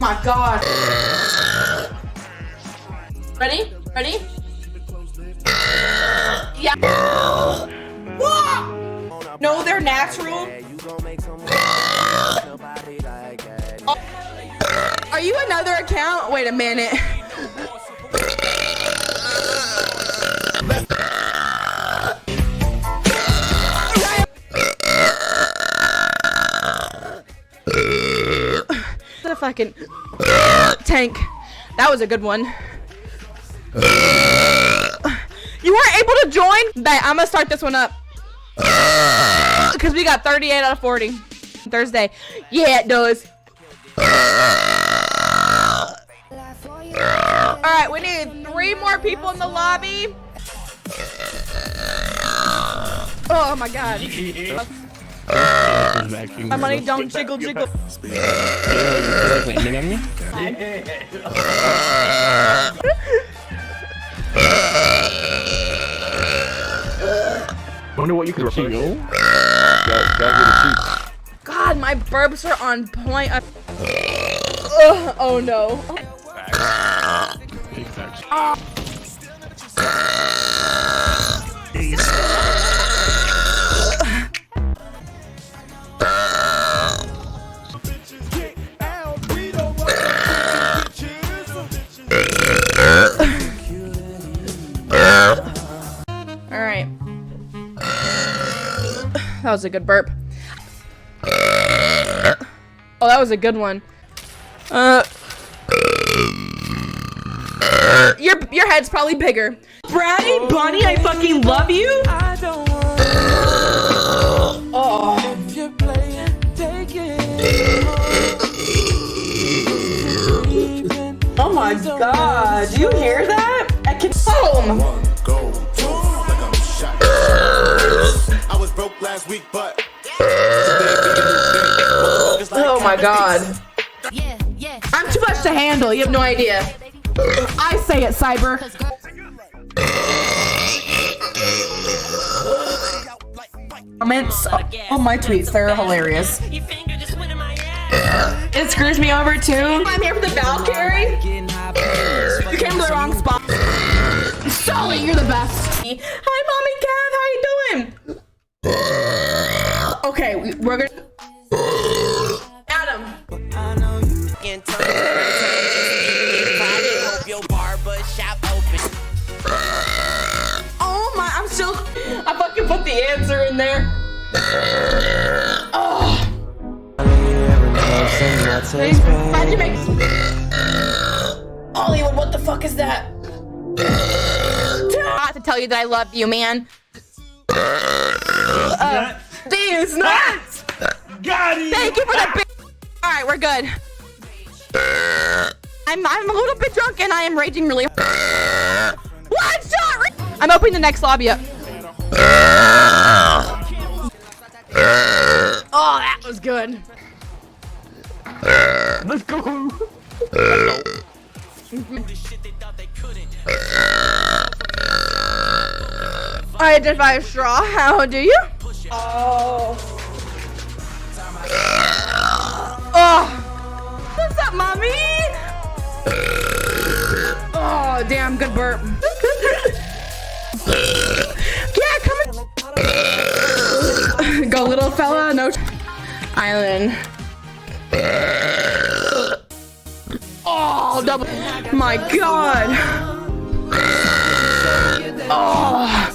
My God. Ready? Ready? Yeah. No, they're natural. Are you another account? Wait a minute. The fucking tank. That was a good one. You weren't able to join? Bet I'm gonna start this one up. Because we got 38 out of 40. Thursday. Yeah, it does. Alright, we need 3 more people in the lobby. Oh my God. My money don't jiggle jiggle. Wonder what you could repeat. God, my burps are on point. Oh no. Alright. That was a good burp. Oh, that was a good one. Your head's probably bigger. Bratty Bunny, I fucking love you. Oh. Oh my God, do you hear that? I can I was broke last week, but oh my God. I'm too much to handle. You have no idea. I say it, Cyber. comments on my tweets. They're hilarious. It screws me over too. I'm here for the Valkyrie. You came to the wrong spot. Sully, you're the best. Hi, Mommy Cat. How you doing? Okay, we're gonna. Adam. Oh my! I fucking put the answer in there. Oh. How'd you make? Ollie, what the fuck is that? I have to tell you that I love you, man. These nuts! Got it! Thank you for the big. Alright, we're good. I'm a little bit drunk and I am raging really hard. One shot! I'm opening the next lobby up. Oh, that was good. Let's go! I identify as straw. How do you? Oh. Oh. What's up, mommy? Oh, damn, good burp. Yeah, come on. Go, little fella. No. Island. Oh, double. My God. Oh.